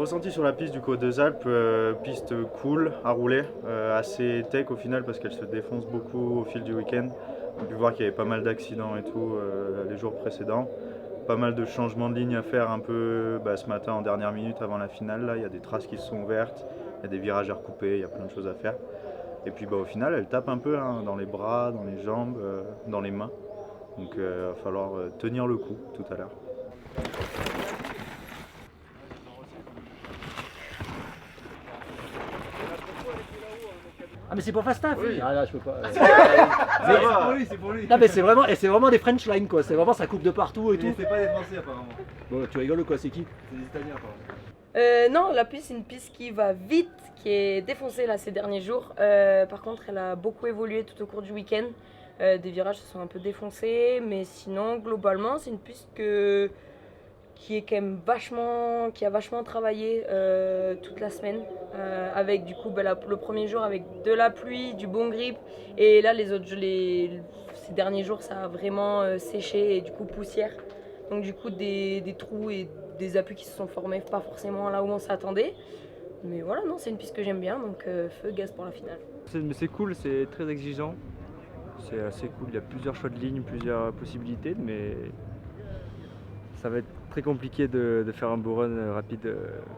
ressenti sur la piste du coup aux Deux Alpes, piste cool à rouler, assez tech au final parce qu'elle se défonce beaucoup au fil du week-end. On a pu voir qu'il y avait pas mal d'accidents et tout les jours précédents. Pas mal de changements de ligne à faire un peu ce matin en dernière minute avant la finale. Là, il y a des traces qui se sont ouvertes, il y a des virages à recouper, il y a plein de choses à faire. Et puis au final, elle tape un peu dans les bras, dans les jambes, dans les mains. Donc il va falloir tenir le coup tout à l'heure. Ah mais c'est pour Fastaf. Oui. Ah là je peux pas. C'est pour lui. Non mais c'est vraiment des French line quoi, c'est vraiment ça coupe de partout et tout. C'est pas des Français apparemment. Bon tu rigoles quoi, c'est qui? C'est des Italiens apparemment. Non, la piste c'est une piste qui va vite, qui est défoncée là ces derniers jours. Par contre, elle a beaucoup évolué tout au cours du week-end. Des virages se sont un peu défoncés, mais sinon globalement c'est une piste qui est quand même qui a vachement travaillé toute la semaine. Avec du coup le premier jour avec de la pluie, du bon grip, et là ces derniers jours ça a vraiment séché et du coup poussière. Donc du coup des trous et des appuis qui se sont formés pas forcément là où on s'attendait. Mais voilà, non, c'est une piste que j'aime bien, donc feu gaz pour la finale. C'est cool, c'est très exigeant. C'est assez cool, il y a plusieurs choix de ligne, plusieurs possibilités, mais ça va être très compliqué de faire un beau run rapide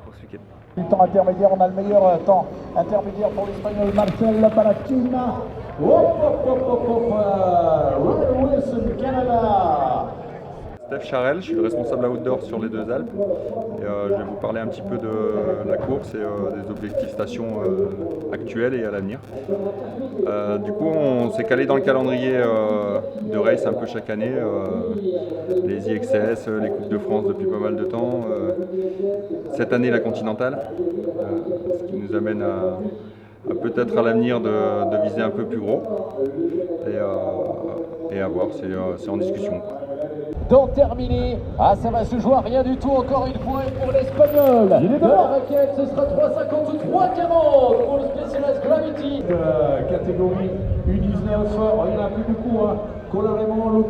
pour ce week-end. Le temps intermédiaire, on a le meilleur temps intermédiaire pour l'Espagnol Marcel Paratina. Wilson, Canada. Steph Charel, je suis le responsable outdoor sur les Deux Alpes et je vais vous parler un petit peu de la course et des objectifs station actuels et à l'avenir. Du coup, on s'est calé dans le calendrier de race un peu chaque année, les IXS, les Coupes de France depuis pas mal de temps, cette année la Continentale, ce qui nous amène à peut-être à l'avenir de viser un peu plus gros et à voir, c'est en discussion. Donc terminé, ça va se jouer à rien du tout encore une fois pour l'Espagnol. De la raquette, ce sera 3,50 ou 3,40 pour le Specialized Gravity. Catégorie U19, il n'y en a plus beaucoup. Coloremo,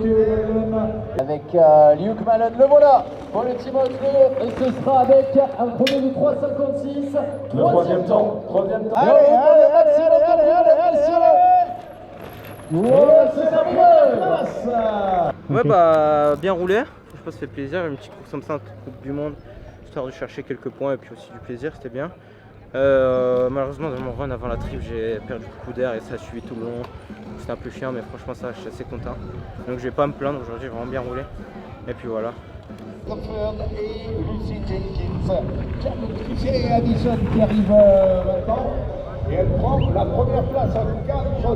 avec Luke Malone, le voilà pour le team outlaw, et ce sera avec un chrono de 3,56. Troisième temps. Allez, Ouais bah bien roulé, je pense que ça fait plaisir, une petite course comme ça, Coupe du Monde, histoire de chercher quelques points et puis aussi du plaisir, c'était bien. Malheureusement dans mon run avant la trip j'ai perdu beaucoup d'air et ça a suivi tout le long, c'était un peu chiant mais franchement ça je suis assez content. Donc je vais pas me plaindre, aujourd'hui j'ai vraiment bien roulé et puis voilà. Et Lucy Jenkins, Camille Addison qui arrive maintenant, et elle prend la première place à 4,31.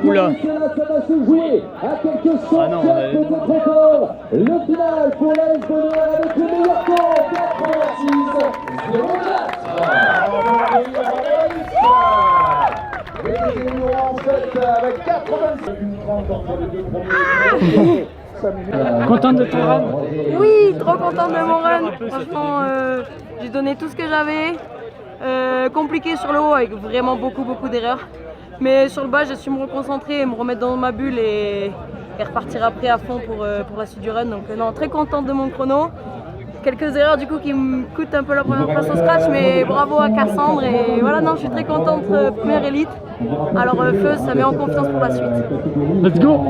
Oula. Ça va se jouer à quelques centaines de notre record. Le final pour la Bonheur avec le meilleur temps, 86,04. Avec 85. Contente de ton run? Oui, trop contente de mon run. Franchement, j'ai donné tout ce que j'avais. Compliqué sur le haut avec vraiment beaucoup d'erreurs. Mais sur le bas, j'ai su me reconcentrer et me remettre dans ma bulle et repartir après à fond pour la suite du run. Donc non, très contente de mon chrono. Quelques erreurs du coup qui me coûtent un peu la première place au scratch, mais bravo à Cassandre et voilà, non, je suis très contente, première élite. Alors feu, ça met en confiance pour la suite. Let's go.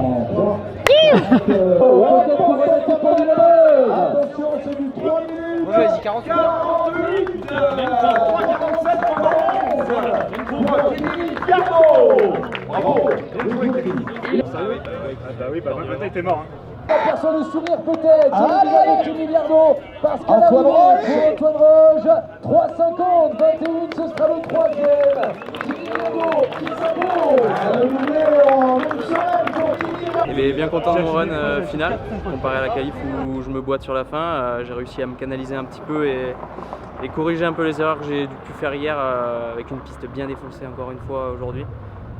Attention, c'est du 3 minutes. Moi j'avais dit 48. 48 bravo. Bah oui, maintenant il était mort. Personne le sourire peut-être. Avec Emiliano, parce qu'elle a roulé pour Antoine Roge. 3,50, 21, ce sera le troisième. Emiliano, elle a roulé en une semaine pour Emiliano. Il est bien content de mon run final, comparé à la qualif où je me boite sur la fin. J'ai réussi à me canaliser un petit peu et corriger un peu les erreurs que j'ai pu faire hier avec une piste bien défoncée encore une fois aujourd'hui.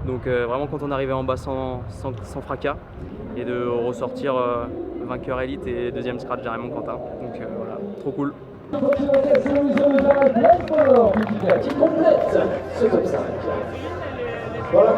Donc vraiment content d'arriver en bas sans fracas et de ressortir vainqueur élite et deuxième scratch derrière mon Quentin. Donc voilà, trop cool. Qui complète ce top 5. Voilà,